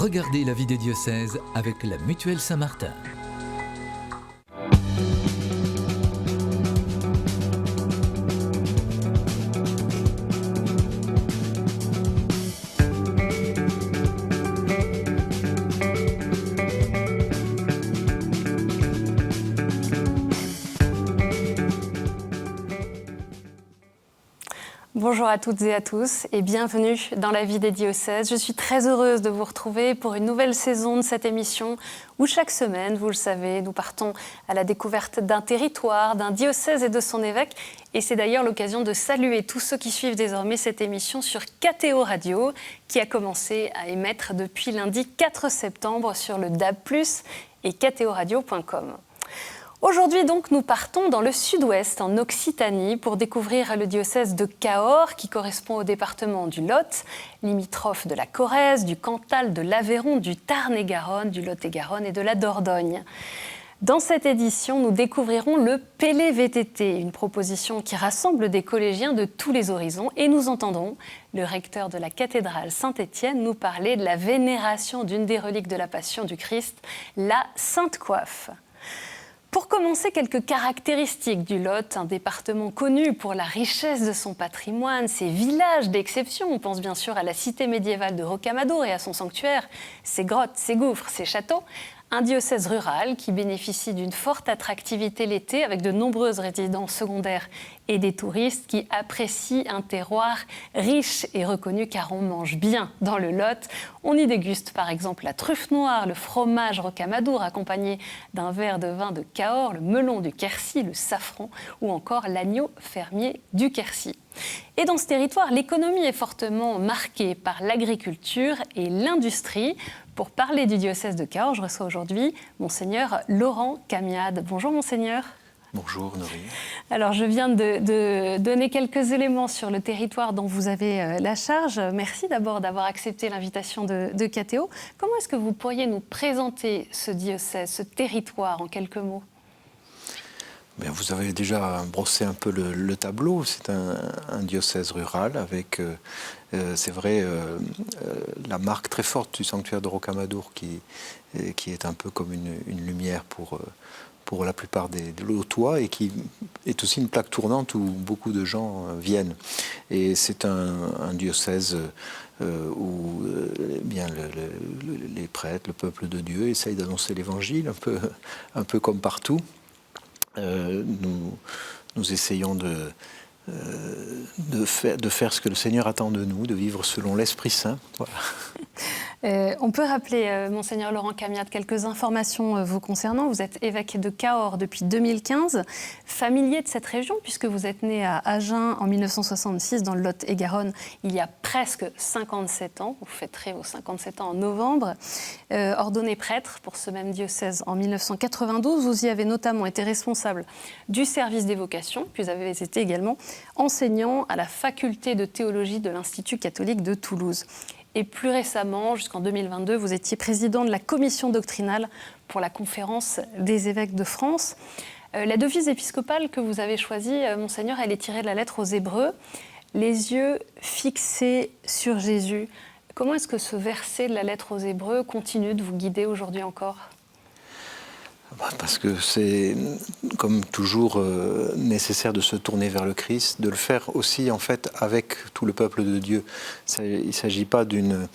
Regardez la vie des diocèses avec la Mutuelle Saint-Martin. Bonjour à toutes et à tous et bienvenue dans la vie des diocèses. Je suis très heureuse de vous retrouver pour une nouvelle saison de cette émission où chaque semaine, vous le savez, nous partons à la découverte d'un territoire, d'un diocèse et de son évêque. Et c'est d'ailleurs l'occasion de saluer tous ceux qui suivent désormais cette émission sur KTO Radio qui a commencé à émettre depuis lundi 4 septembre sur le DAB+, et ktoradio.com. Aujourd'hui, donc, nous partons dans le sud-ouest, en Occitanie, pour découvrir le diocèse de Cahors, qui correspond au département du Lot, limitrophe de la Corrèze, du Cantal, de l'Aveyron, du Tarn-et-Garonne, du Lot-et-Garonne et de la Dordogne. Dans cette édition, nous découvrirons le Pélé-VTT, une proposition qui rassemble des collégiens de tous les horizons. Et nous entendrons le recteur de la cathédrale Saint-Étienne nous parler de la vénération d'une des reliques de la Passion du Christ, la Sainte Coiffe. Pour commencer, quelques caractéristiques du Lot, un département connu pour la richesse de son patrimoine, ses villages d'exception. On pense bien sûr à la cité médiévale de Rocamadour et à son sanctuaire, ses grottes, ses gouffres, ses châteaux. Un diocèse rural qui bénéficie d'une forte attractivité l'été avec de nombreuses résidences secondaires et des touristes qui apprécient un terroir riche et reconnu car on mange bien dans le Lot. On y déguste par exemple la truffe noire, le fromage Rocamadour accompagné d'un verre de vin de Cahors, le melon du Quercy, le safran ou encore l'agneau fermier du Quercy. Et dans ce territoire, l'économie est fortement marquée par l'agriculture et l'industrie. Pour parler du diocèse de Cahors, je reçois aujourd'hui Monseigneur Laurent Camiade. Bonjour Monseigneur. Bonjour Norine. Alors je viens de donner quelques éléments sur le territoire dont vous avez la charge. Merci d'abord d'avoir accepté l'invitation de KTO. Comment est-ce que vous pourriez nous présenter ce diocèse, ce territoire en quelques mots ? Bien, vous avez déjà brossé un peu le tableau. C'est un diocèse rural avec, c'est vrai, la marque très forte du sanctuaire de Rocamadour qui est un peu comme une lumière pour la plupart des Lotois et qui est aussi une plaque tournante où beaucoup de gens viennent. Et c'est un diocèse où bien les prêtres, le peuple de Dieu essayent d'annoncer l'évangile un peu comme partout. Nous essayons de faire ce que le Seigneur attend de nous, de vivre selon l'Esprit Saint. Voilà. On peut rappeler, Monseigneur Laurent Camiade, quelques informations vous concernant. Vous êtes évêque de Cahors depuis 2015, familier de cette région, puisque vous êtes né à Agen en 1966, dans le Lot-et-Garonne, il y a presque 57 ans. Vous fêterez vos 57 ans en novembre. Ordonné prêtre pour ce même diocèse en 1992, vous y avez notamment été responsable du service des vocations, puis vous avez été également enseignant à la faculté de théologie de l'Institut catholique de Toulouse. Et plus récemment, jusqu'en 2022, vous étiez président de la commission doctrinale pour la conférence des évêques de France. La devise épiscopale que vous avez choisie, Monseigneur, elle est tirée de la lettre aux Hébreux. Les yeux fixés sur Jésus. Comment est-ce que ce verset de la lettre aux Hébreux continue de vous guider aujourd'hui encore ? Parce que c'est, comme toujours, nécessaire de se tourner vers le Christ, de le faire aussi, en fait, avec tout le peuple de Dieu. Il ne s'agit pas d'une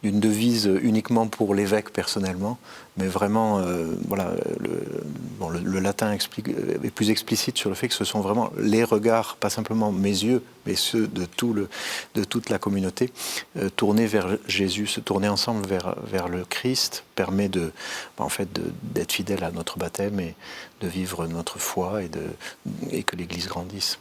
devise uniquement pour l'évêque personnellement, mais vraiment, le latin est plus explicite sur le fait que ce sont vraiment les regards, pas simplement mes yeux, mais ceux de toute la communauté, tournés vers Jésus, se tourner ensemble vers le Christ, permet d'être fidèle à notre baptême et de vivre notre foi et que l'Église grandisse.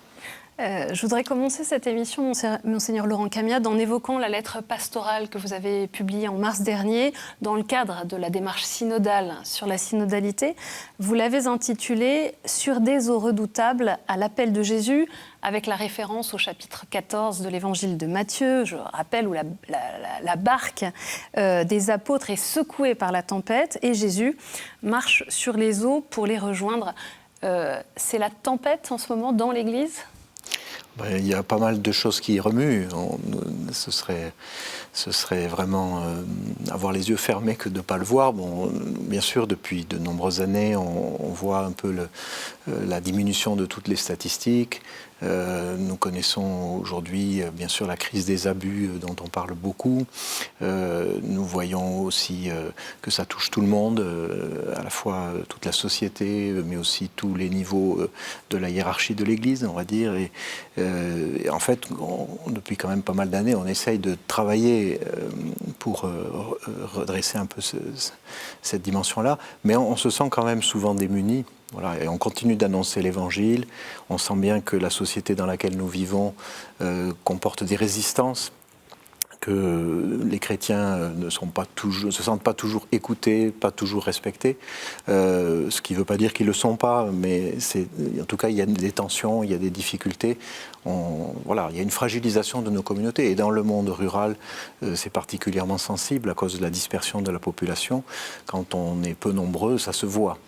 Je voudrais commencer cette émission, Monseigneur Laurent Camiade, en évoquant la lettre pastorale que vous avez publiée en mars dernier dans le cadre de la démarche synodale sur la synodalité. Vous l'avez intitulée « Sur des eaux redoutables à l'appel de Jésus », avec la référence au chapitre 14 de l'évangile de Matthieu, je rappelle, où la barque des apôtres est secouée par la tempête et Jésus marche sur les eaux pour les rejoindre. C'est la tempête en ce moment dans l'Église ? Il y a pas mal de choses qui remuent. Ce serait vraiment avoir les yeux fermés que de ne pas le voir. Bon, bien sûr, depuis de nombreuses années, on voit un peu la diminution de toutes les statistiques. Nous connaissons aujourd'hui, bien sûr, la crise des abus dont on parle beaucoup. Nous voyons aussi que ça touche tout le monde, à la fois toute la société, mais aussi tous les niveaux de la hiérarchie de l'Église, on va dire. Et en fait, depuis quand même pas mal d'années, on essaye de travailler pour redresser un peu cette dimension-là, mais on se sent quand même souvent démunis. Voilà, et on continue d'annoncer l'Évangile. On sent bien que la société dans laquelle nous vivons comporte des résistances, que les chrétiens ne se sentent pas toujours écoutés, pas toujours respectés, ce qui ne veut pas dire qu'ils ne le sont pas, mais en tout cas il y a des tensions, il y a des difficultés. Voilà, il y a une fragilisation de nos communautés, et dans le monde rural, c'est particulièrement sensible à cause de la dispersion de la population. Quand on est peu nombreux, ça se voit.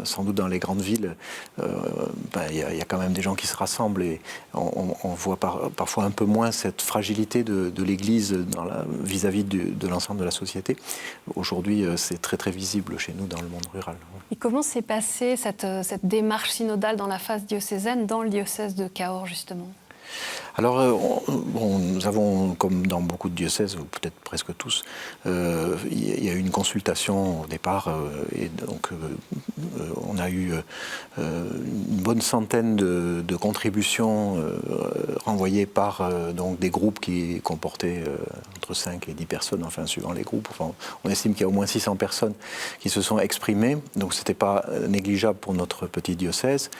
Sans doute dans les grandes villes, il y a quand même des gens qui se rassemblent, et on voit parfois un peu moins cette fragilité de l'Église vis-à-vis de l'ensemble de la société. Aujourd'hui, c'est très très visible chez nous dans le monde rural. Et comment s'est passée cette démarche synodale dans la phase diocésaine, dans le diocèse de Cahors, justement ? Alors, nous avons, comme dans beaucoup de diocèses, ou peut-être presque tous, il y a eu une consultation au départ, et donc on a eu une bonne centaine de contributions renvoyées par donc des groupes qui comportaient entre 5 et 10 personnes, enfin suivant les groupes. Enfin, on estime qu'il y a au moins 600 personnes qui se sont exprimées, donc ce n'était pas négligeable pour notre petit diocèse.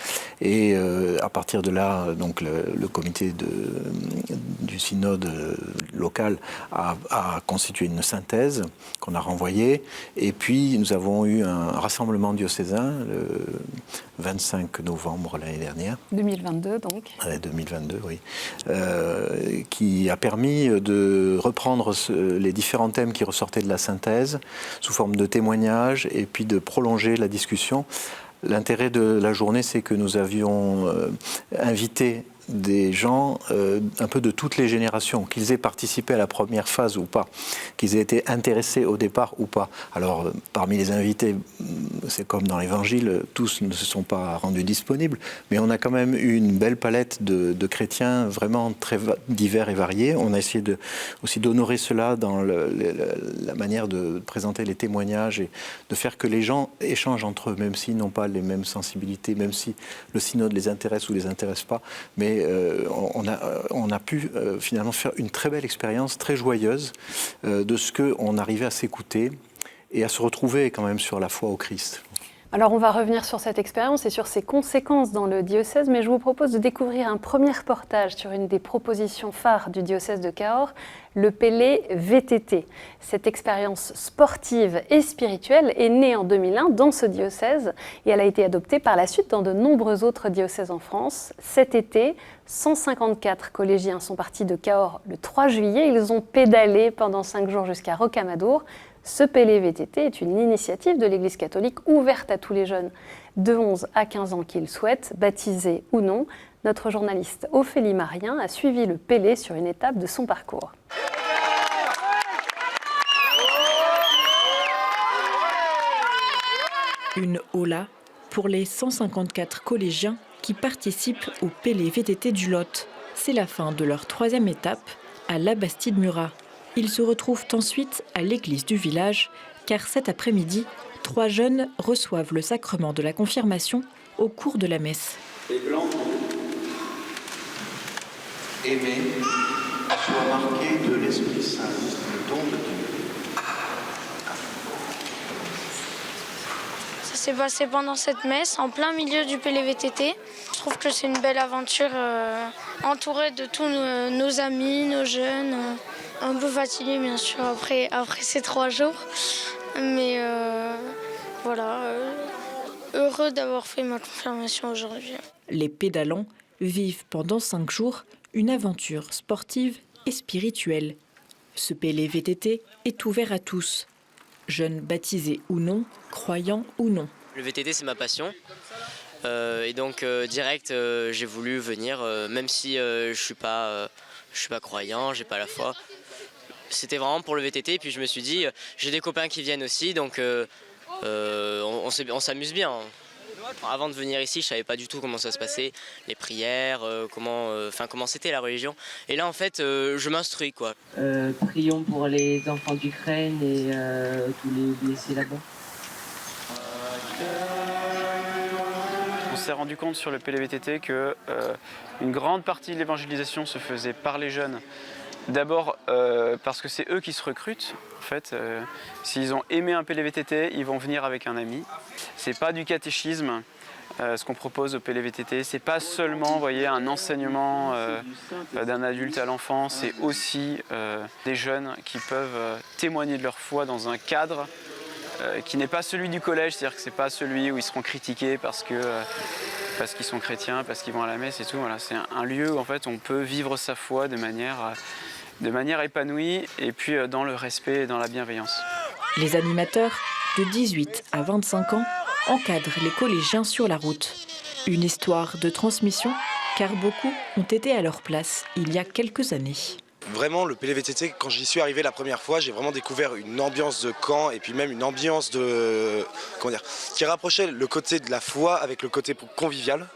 Et à partir de là, donc le comité du synode local a constitué une synthèse qu'on a renvoyée, et puis nous avons eu un rassemblement diocésain le 25 novembre l'année dernière. 2022 donc. 2022, oui. Qui a permis de reprendre les différents thèmes qui ressortaient de la synthèse sous forme de témoignages, et puis de prolonger la discussion. L'intérêt de la journée, c'est que nous avions invité des gens un peu de toutes les générations, qu'ils aient participé à la première phase ou pas, qu'ils aient été intéressés au départ ou pas. Alors, parmi les invités, c'est comme dans l'Évangile, tous ne se sont pas rendus disponibles, mais on a quand même eu une belle palette de chrétiens vraiment très divers et variés. On a essayé aussi d'honorer cela dans la manière de présenter les témoignages, et de faire que les gens échangent entre eux, même s'ils n'ont pas les mêmes sensibilités, même si le synode les intéresse ou les intéresse pas. Mais on a pu finalement faire une très belle expérience, très joyeuse, de ce qu'on arrivait à s'écouter et à se retrouver quand même sur la foi au Christ. Alors on va revenir sur cette expérience et sur ses conséquences dans le diocèse, mais je vous propose de découvrir un premier reportage sur une des propositions phares du diocèse de Cahors, le Pélé VTT. Cette expérience sportive et spirituelle est née en 2001 dans ce diocèse, et elle a été adoptée par la suite dans de nombreux autres diocèses en France. Cet été, 154 collégiens sont partis de Cahors le 3 juillet. Ils ont pédalé pendant 5 jours jusqu'à Rocamadour. Ce Pélé VTT est une initiative de l'Église catholique ouverte à tous les jeunes de 11 à 15 ans qui le souhaitent, baptisés ou non. Notre journaliste Ophélie Marien a suivi le Pélé sur une étape de son parcours. Une hola pour les 154 collégiens qui participent au Pélé VTT du Lot. C'est la fin de leur 3e étape à la Bastide-Murat. Ils se retrouvent ensuite à l'église du village, car cet après-midi, 3 jeunes reçoivent le sacrement de la confirmation au cours de la messe. Les blancs, aimés, soient marqués de l'Esprit Saint, le don de Dieu. Ça s'est passé pendant cette messe, en plein milieu du Pélé VTT. Je trouve que c'est une belle aventure, entourée de tous nos amis, nos jeunes. Un peu fatigué bien sûr après ces 3 jours, mais voilà, heureux d'avoir fait ma confirmation aujourd'hui. Les pédalants vivent pendant 5 jours une aventure sportive et spirituelle. Ce Pélé VTT est ouvert à tous, jeunes baptisés ou non, croyants ou non. Le VTT c'est ma passion. Et donc direct, j'ai voulu venir, même si je suis pas croyant, j'ai pas la foi. C'était vraiment pour le VTT, puis je me suis dit, j'ai des copains qui viennent aussi, donc on s'amuse bien. Avant de venir ici, je savais pas du tout comment ça se passait, les prières, comment c'était la religion. Et là, en fait, je m'instruis, quoi. Prions pour les enfants d'Ukraine et tous les blessés là-bas. On s'est rendu compte sur le PLVTT qu'une grande partie de l'évangélisation se faisait par les jeunes. D'abord parce que c'est eux qui se recrutent. En fait, s'ils ont aimé un PLVTT, ils vont venir avec un ami. C'est pas du catéchisme. Ce qu'on propose au PLVTT, c'est pas seulement, voyez, un enseignement d'un adulte à l'enfant, c'est aussi des jeunes qui peuvent témoigner de leur foi dans un cadre qui n'est pas celui du collège, c'est-à-dire que c'est pas celui où ils seront critiqués parce qu'ils sont chrétiens, parce qu'ils vont à la messe et tout. Voilà, c'est un lieu où en fait on peut vivre sa foi de manière épanouie et puis dans le respect et dans la bienveillance. Les animateurs de 18 à 25 ans encadrent les collégiens sur la route. Une histoire de transmission, car beaucoup ont été à leur place il y a quelques années. Vraiment, le PLVTT, quand j'y suis arrivé la première fois, j'ai vraiment découvert une ambiance de camp et puis même une ambiance qui rapprochait le côté de la foi avec le côté convivial.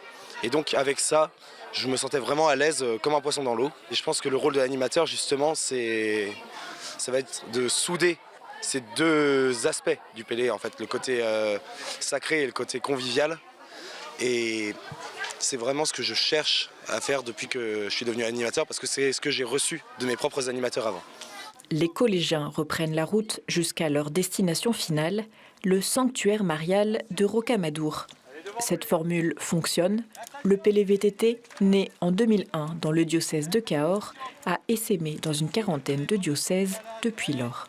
Et donc avec ça, je me sentais vraiment à l'aise comme un poisson dans l'eau. Et je pense que le rôle de l'animateur, justement, ça va être de souder ces deux aspects du PLV, en fait, le côté sacré et le côté convivial. Et c'est vraiment ce que je cherche à faire depuis que je suis devenu animateur, parce que c'est ce que j'ai reçu de mes propres animateurs avant. Les collégiens reprennent la route jusqu'à leur destination finale, le sanctuaire marial de Rocamadour. Cette formule fonctionne. Le PLVTT, né en 2001 dans le diocèse de Cahors, a essaimé dans une quarantaine de diocèses depuis lors.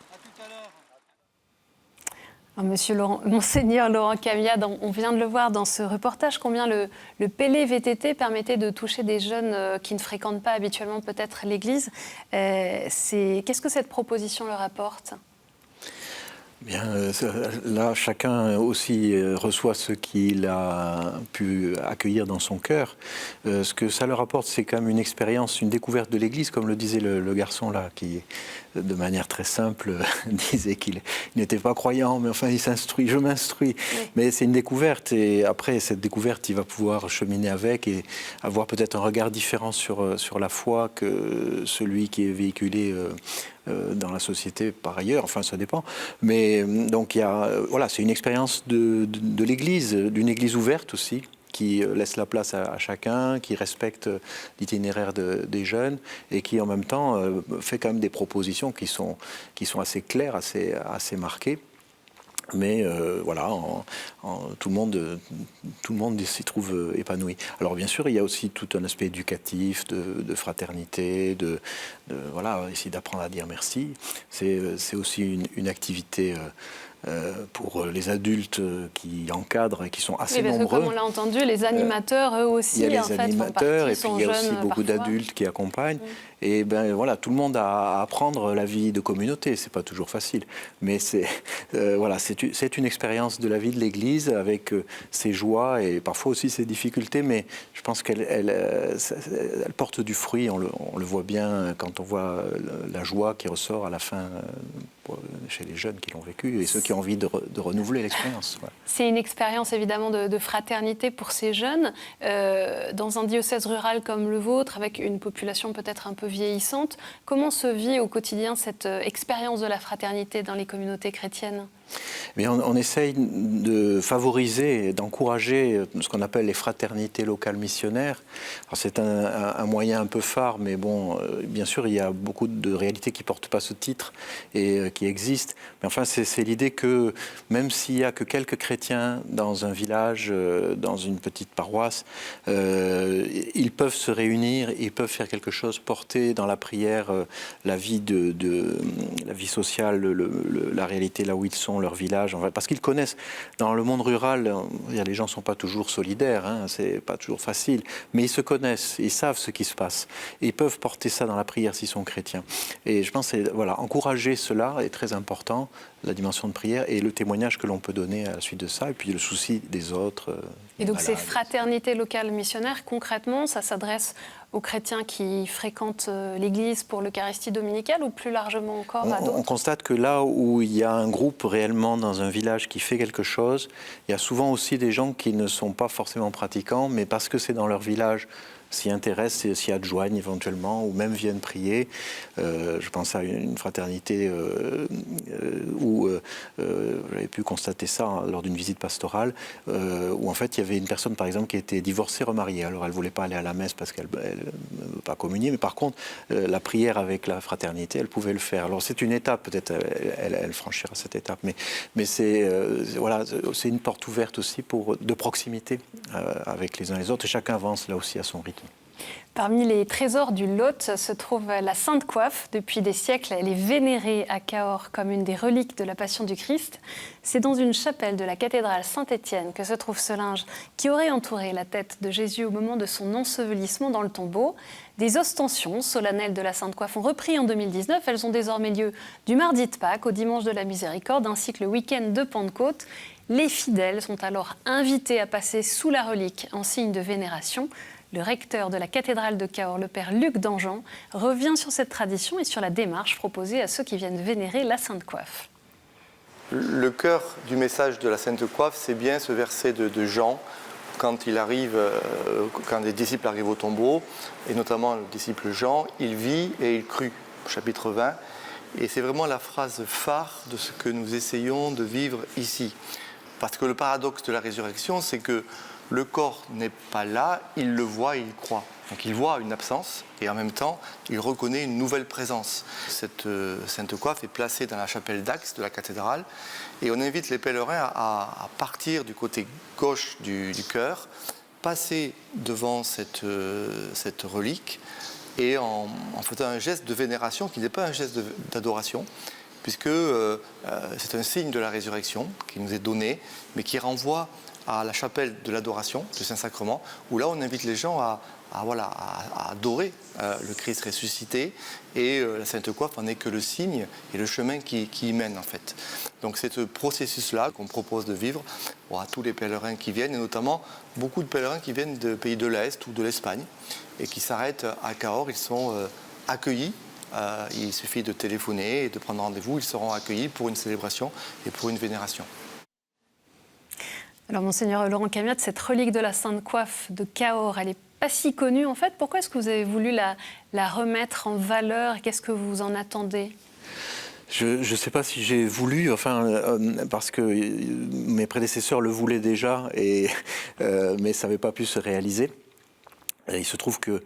Monseigneur Laurent Camiade, on vient de le voir dans ce reportage, combien le PLVTT permettait de toucher des jeunes qui ne fréquentent pas habituellement peut-être l'église. Qu'est-ce que cette proposition leur apporte ? Bien, là, chacun aussi reçoit ce qu'il a pu accueillir dans son cœur. Ce que ça leur apporte, c'est quand même une expérience, une découverte de l'Église, comme le disait le garçon là, qui, de manière très simple, disait qu'il n'était pas croyant, mais enfin, il s'instruit, je m'instruis. Oui. Mais c'est une découverte, et après cette découverte, il va pouvoir cheminer avec et avoir peut-être un regard différent sur la foi que celui qui est véhiculé dans la société par ailleurs, enfin ça dépend. Mais donc c'est une expérience de l'Église, d'une Église ouverte aussi, qui laisse la place à chacun, qui respecte l'itinéraire des jeunes et qui en même temps fait quand même des propositions qui sont assez claires, assez marquées. Mais tout le monde s'y trouve épanoui. Alors bien sûr, il y a aussi tout un aspect éducatif, de fraternité, essayer d'apprendre à dire merci. C'est aussi une activité pour les adultes qui encadrent et qui sont assez nombreux. Parce que comme on l'a entendu, les animateurs, eux aussi, il y a les animateurs, et puis il y a aussi beaucoup d'adultes qui accompagnent. Et tout le monde a à apprendre la vie de communauté. C'est pas toujours facile, mais c'est une expérience de la vie de l'Église avec ses joies et parfois aussi ses difficultés. Mais je pense qu'elle porte du fruit. On le voit bien quand on voit la joie qui ressort à la fin chez les jeunes qui l'ont vécu et ceux qui ont envie de renouveler l'expérience. Ouais. C'est une expérience évidemment de fraternité pour ces jeunes dans un diocèse rural comme le vôtre, avec une population peut-être un peu vieillissante. Comment se vit au quotidien cette expérience de la fraternité dans les communautés chrétiennes ? Mais on essaye de favoriser, d'encourager ce qu'on appelle les fraternités locales missionnaires. Alors c'est un moyen un peu phare, mais bon, bien sûr, il y a beaucoup de réalités qui ne portent pas ce titre et qui existent. Mais enfin, c'est l'idée que même s'il n'y a que quelques chrétiens dans un village, dans une petite paroisse, ils peuvent se réunir, ils peuvent faire quelque chose, porter dans la prière la vie la vie sociale, la réalité là où ils sont, leur village, village, parce qu'ils connaissent. Dans le monde rural, les gens ne sont pas toujours solidaires, hein, c'est pas toujours facile, mais ils se connaissent, ils savent ce qui se passe. Et ils peuvent porter ça dans la prière s'ils sont chrétiens. Et je pense que encourager cela est très important, la dimension de prière et le témoignage que l'on peut donner à la suite de ça, et puis le souci des autres. Et donc ces fraternités locales missionnaires, concrètement, ça s'adresse aux chrétiens qui fréquentent l'Église pour l'Eucharistie dominicale ou plus largement encore à d'autres? On constate que là où il y a un groupe réellement dans un village qui fait quelque chose, il y a souvent aussi des gens qui ne sont pas forcément pratiquants, mais parce que c'est dans leur village, s'y intéressent, s'y adjoignent éventuellement, ou même viennent prier. Je pense à une fraternité où j'avais pu constater ça lors d'une visite pastorale, où en fait il y avait une personne par exemple qui était divorcée, remariée. Alors elle ne voulait pas aller à la messe parce qu'elle ne veut pas communier, mais par contre la prière avec la fraternité, elle pouvait le faire. Alors c'est une étape, peut-être elle franchira cette étape, mais c'est une porte ouverte aussi de proximité avec les uns et les autres, et chacun avance là aussi à son rythme. Parmi les trésors du Lot se trouve la Sainte Coiffe. Depuis des siècles, elle est vénérée à Cahors comme une des reliques de la Passion du Christ. C'est dans une chapelle de la cathédrale Saint-Étienne que se trouve ce linge qui aurait entouré la tête de Jésus au moment de son ensevelissement dans le tombeau. Des ostensions solennelles de la Sainte Coiffe ont repris en 2019. Elles ont désormais lieu du mardi de Pâques au dimanche de la Miséricorde, ainsi que le week-end de Pentecôte. Les fidèles sont alors invités à passer sous la relique en signe de vénération. Le recteur de la cathédrale de Cahors, le père Luc Dangean, revient sur cette tradition et sur la démarche proposée à ceux qui viennent vénérer la Sainte Coiffe. Le cœur du message de la Sainte Coiffe, c'est bien ce verset de Jean, quand les disciples arrivent au tombeau, et notamment le disciple Jean, il vit et il crut, chapitre 20. Et c'est vraiment la phrase phare de ce que nous essayons de vivre ici. Parce que le paradoxe de la résurrection, c'est que le corps n'est pas là, il le voit et il croit. Donc il voit une absence et en même temps, il reconnaît une nouvelle présence. Cette Sainte Coiffe est placée dans la chapelle d'Axe de la cathédrale et on invite les pèlerins à partir du côté gauche du chœur, passer devant cette relique et en faisant un geste de vénération qui n'est pas un geste d'adoration, puisque c'est un signe de la résurrection qui nous est donné, mais qui renvoie à la chapelle de l'adoration du Saint-Sacrement, où là on invite les gens à adorer le Christ ressuscité, et la Sainte Coiffe en est que le signe et le chemin qui y mène en fait. Donc c'est ce processus-là qu'on propose de vivre à tous les pèlerins qui viennent, et notamment beaucoup de pèlerins qui viennent de pays de l'Est ou de l'Espagne, et qui s'arrêtent à Cahors. Ils sont accueillis. Il suffit de téléphoner et de prendre rendez-vous. Ils seront accueillis pour une célébration et pour une vénération. Alors, Monseigneur Laurent Camiotte, cette relique de la Sainte Coiffe de Cahors, elle n'est pas si connue en fait. Pourquoi est-ce que vous avez voulu la remettre en valeur et qu'est-ce que vous en attendez ? Je ne sais pas si j'ai voulu, parce que mes prédécesseurs le voulaient déjà, mais ça n'avait pas pu se réaliser. Et il se trouve que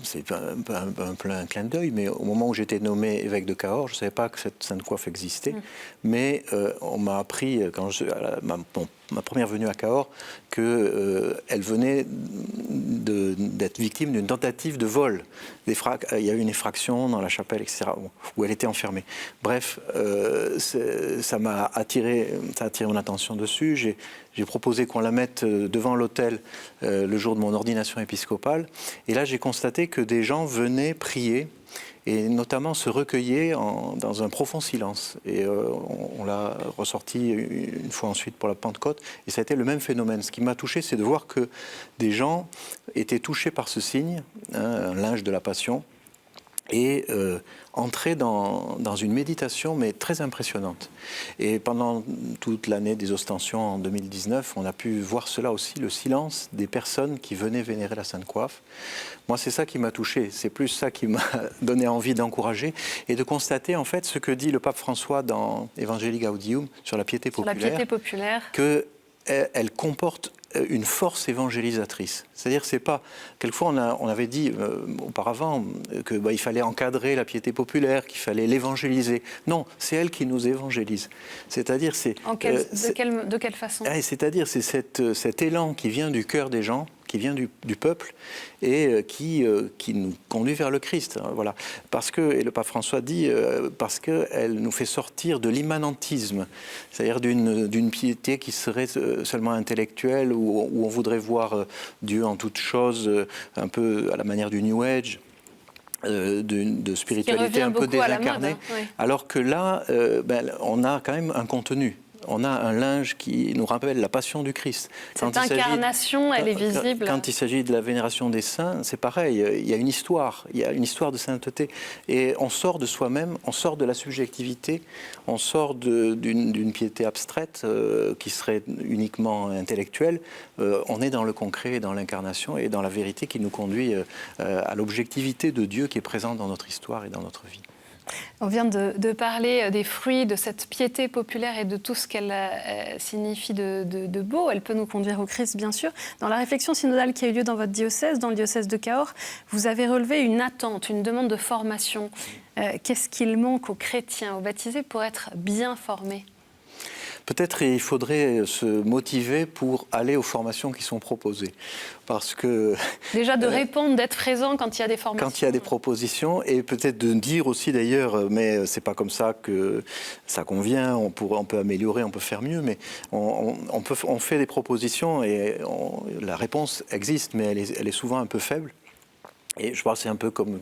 c'est un plein clin d'œil, mais au moment où j'étais nommé évêque de Cahors, je ne savais pas que cette Sainte Coiffe existait. Mais on m'a appris, ma première venue à Cahors, qu'elle venait d'être victime d'une tentative de vol. Il y a eu une effraction dans la chapelle, etc., où elle était enfermée. Bref, ça a attiré mon attention dessus. J'ai proposé qu'on la mette devant l'autel le jour de mon ordination épiscopale. Et là, j'ai constaté que des gens venaient prier et notamment se recueillaient dans un profond silence. Et on l'a ressorti une fois ensuite pour la Pentecôte. Et ça a été le même phénomène. Ce qui m'a touché, c'est de voir que des gens étaient touchés par ce signe, un linge de la Passion, et entrer dans une méditation, mais très impressionnante. Et pendant toute l'année des ostensions en 2019, on a pu voir cela aussi, le silence des personnes qui venaient vénérer la Sainte Coiffe. Moi, c'est ça qui m'a touché, c'est plus ça qui m'a donné envie d'encourager et de constater en fait ce que dit le pape François dans Evangelii Gaudium sur la piété populaire, qu'elle comporte une force évangélisatrice. C'est-à-dire, c'est pas... Quelquefois, on avait dit auparavant qu'il fallait encadrer la piété populaire, qu'il fallait l'évangéliser. Non, c'est elle qui nous évangélise. C'est-à-dire, c'est... De quelle façon ? C'est-à-dire, c'est cet élan qui vient du cœur des gens, qui vient du peuple et qui nous conduit vers le Christ. Voilà. Parce que, et le pape François dit, parce qu'elle nous fait sortir de l'immanentisme, c'est-à-dire d'une piété qui serait seulement intellectuelle, où on voudrait voir Dieu en toutes choses, un peu à la manière du New Age. De spiritualité un peu désincarnée, oui. Alors que là, on a quand même un contenu. On a un linge qui nous rappelle la passion du Christ. Cette incarnation, elle est visible. Quand il s'agit de la vénération des saints, c'est pareil. Il y a une histoire de sainteté. Et on sort de soi-même, on sort de la subjectivité, on sort d'une piété abstraite qui serait uniquement intellectuelle. On est dans le concret, dans l'incarnation et dans la vérité qui nous conduit à l'objectivité de Dieu qui est présente dans notre histoire et dans notre vie. On vient de parler des fruits de cette piété populaire et de tout ce qu'elle signifie de beau. Elle peut nous conduire au Christ, bien sûr. Dans la réflexion synodale qui a eu lieu dans votre diocèse, dans le diocèse de Cahors, vous avez relevé une attente, une demande de formation. Qu'est-ce qu'il manque aux chrétiens, aux baptisés, pour être bien formés ? Peut-être il faudrait se motiver pour aller aux formations qui sont proposées. Parce que... Déjà de répondre, d'être présent quand il y a des formations. Quand il y a des propositions, et peut-être de dire aussi d'ailleurs, mais c'est pas comme ça que ça convient, on peut améliorer, on peut faire mieux, mais on fait des propositions et la réponse existe, mais elle est souvent un peu faible. Et je pense que c'est un peu comme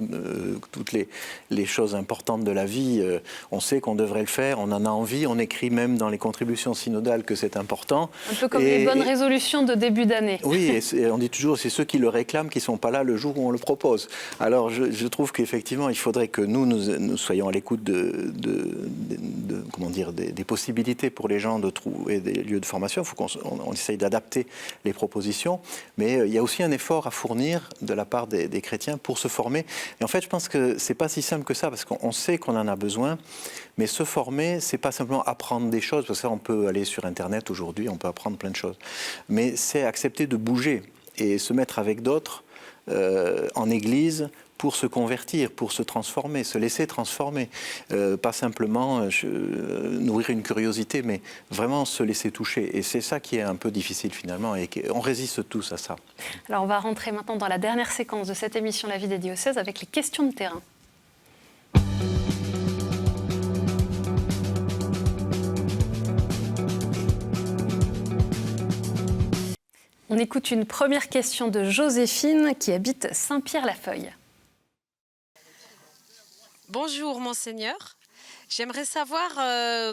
toutes les choses importantes de la vie. On sait qu'on devrait le faire, on en a envie, on écrit même dans les contributions synodales que c'est important. Un peu comme les bonnes résolutions de début d'année. Oui, et on dit toujours c'est ceux qui le réclament qui ne sont pas là le jour où on le propose. Alors je trouve qu'effectivement, il faudrait que nous soyons à l'écoute comment dire, des possibilités pour les gens de trouver des lieux de formation. Il faut qu'on essaye d'adapter les propositions. Mais il y a aussi un effort à fournir de la part des chrétiens pour se former. Et en fait, je pense que c'est pas si simple que ça, parce qu'on sait qu'on en a besoin, mais se former, c'est pas simplement apprendre des choses, parce que ça, on peut aller sur Internet aujourd'hui, on peut apprendre plein de choses. Mais c'est accepter de bouger et se mettre avec d'autres en église pour se convertir, pour se transformer, se laisser transformer. Pas simplement nourrir une curiosité, mais vraiment se laisser toucher. Et c'est ça qui est un peu difficile finalement, et on résiste tous à ça. Alors on va rentrer maintenant dans la dernière séquence de cette émission La vie des diocèses avec les questions de terrain. On écoute une première question de Joséphine qui habite Saint-Pierre-la-Feuille. Bonjour Monseigneur, j'aimerais savoir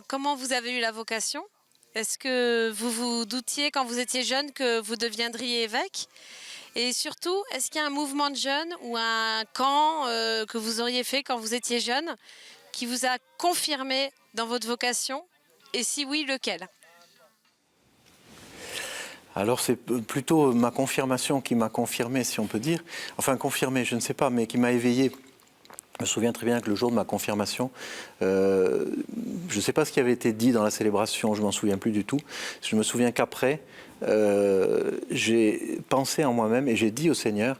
comment vous avez eu la vocation. Est-ce que vous vous doutiez quand vous étiez jeune que vous deviendriez évêque ? Et surtout, est-ce qu'il y a un mouvement de jeunes ou un camp que vous auriez fait quand vous étiez jeune qui vous a confirmé dans votre vocation ? Et si oui, lequel ? Alors c'est plutôt ma confirmation qui m'a confirmé, si on peut dire. Enfin confirmé, je ne sais pas, mais qui m'a éveillé. Je me souviens très bien que le jour de ma confirmation, je ne sais pas ce qui avait été dit dans la célébration, je ne m'en souviens plus du tout. Je me souviens qu'après, j'ai pensé en moi-même et j'ai dit au Seigneur,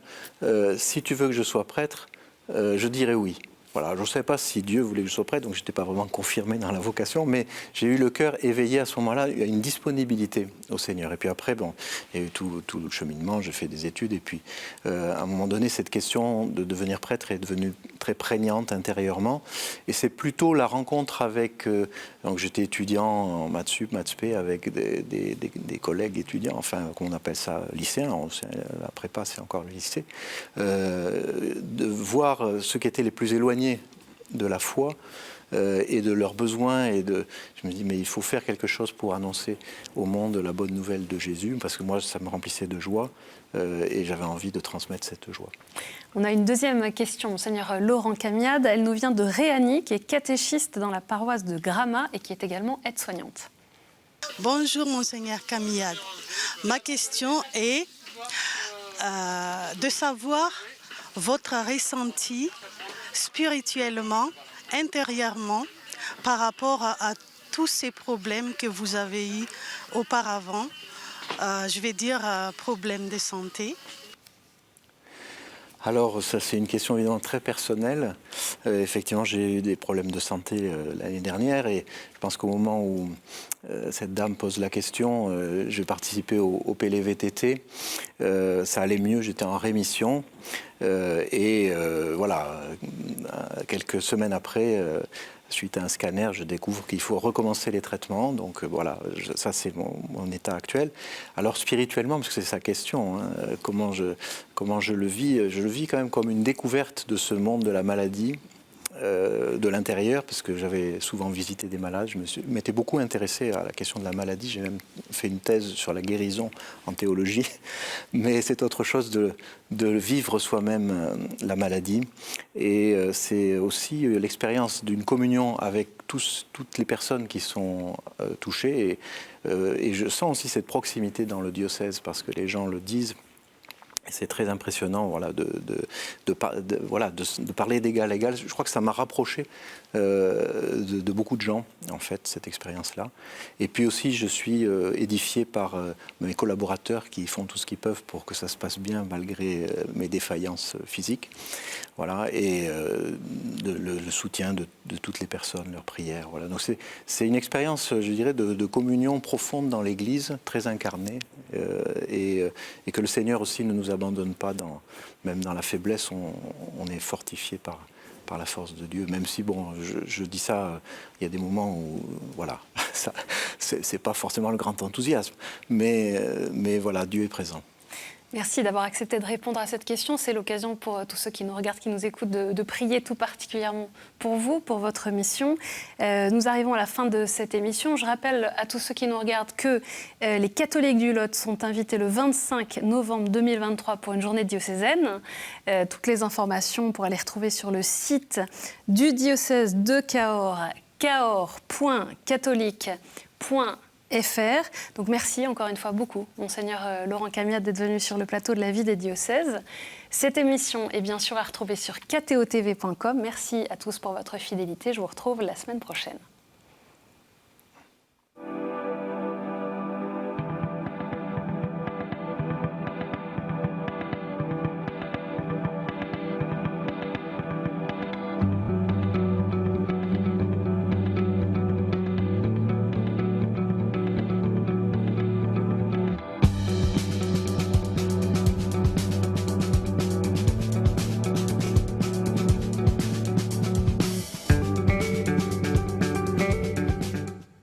si tu veux que je sois prêtre, je dirai oui. Voilà, je ne savais pas si Dieu voulait que je sois prêtre, donc je n'étais pas vraiment confirmé dans la vocation, mais j'ai eu le cœur éveillé à ce moment-là, il y a une disponibilité au Seigneur. Et puis après, bon, il y a eu tout le cheminement, j'ai fait des études, et puis à un moment donné, cette question de devenir prêtre est devenue très prégnante intérieurement, et c'est plutôt la rencontre avec, donc j'étais étudiant en maths sup, maths spé, avec des collègues étudiants, enfin, comment on appelle ça, lycéens, la prépa c'est encore le lycée, de voir ceux qui étaient les plus éloignés de la foi et de leurs besoins. Je me dis, mais il faut faire quelque chose pour annoncer au monde la bonne nouvelle de Jésus, parce que moi, ça me remplissait de joie et j'avais envie de transmettre cette joie. On a une deuxième question, Monseigneur Laurent Camiade. Elle nous vient de Réani, qui est catéchiste dans la paroisse de Gramat et qui est également aide-soignante. Bonjour, Monseigneur Camiade. Ma question est de savoir votre ressenti spirituellement, intérieurement, par rapport à tous ces problèmes que vous avez eus auparavant, je vais dire problèmes de santé. Alors, ça, c'est une question évidemment très personnelle. Effectivement, j'ai eu des problèmes de santé l'année dernière et je pense qu'au moment où cette dame pose la question, je participais au PLVTT. Ça allait mieux, j'étais en rémission. Voilà, quelques semaines après, suite à un scanner, je découvre qu'il faut recommencer les traitements. Donc voilà, ça c'est mon état actuel. Alors spirituellement, parce que c'est sa question, hein, comment je le vis? Je le vis quand même comme une découverte de ce monde de la maladie, de l'intérieur, parce que j'avais souvent visité des malades. Je m'étais beaucoup intéressé à la question de la maladie. J'ai même fait une thèse sur la guérison en théologie. Mais c'est autre chose de vivre soi-même la maladie. Et c'est aussi l'expérience d'une communion avec toutes les personnes qui sont touchées. Et je sens aussi cette proximité dans le diocèse, parce que les gens le disent. C'est très impressionnant, voilà, de parler d'égal à égal. Je crois que ça m'a rapproché de beaucoup de gens, en fait, cette expérience-là. Et puis aussi, je suis édifié par mes collaborateurs qui font tout ce qu'ils peuvent pour que ça se passe bien malgré mes défaillances physiques. Voilà, et le soutien de toutes les personnes, leurs prières. Voilà. Donc c'est une expérience, je dirais, de communion profonde dans l'Église, très incarnée, et que le Seigneur aussi ne nous abandonne pas, même dans la faiblesse, on est fortifié par la force de Dieu. Même si, bon, je dis ça, il y a des moments où, voilà, c'est pas forcément le grand enthousiasme, mais voilà, Dieu est présent. Merci d'avoir accepté de répondre à cette question. C'est l'occasion pour tous ceux qui nous regardent, qui nous écoutent, de prier tout particulièrement pour vous, pour votre mission. Nous arrivons à la fin de cette émission. Je rappelle à tous ceux qui nous regardent que les catholiques du Lot sont invités le 25 novembre 2023 pour une journée diocésaine. Toutes les informations, pour les retrouver sur le site du diocèse de Cahors, cahors.catholique.fr. Donc merci encore une fois beaucoup, Monseigneur Laurent Camiade, d'être venu sur le plateau de la vie des diocèses. Cette émission est bien sûr à retrouver sur ktotv.com. Merci à tous pour votre fidélité. Je vous retrouve la semaine prochaine.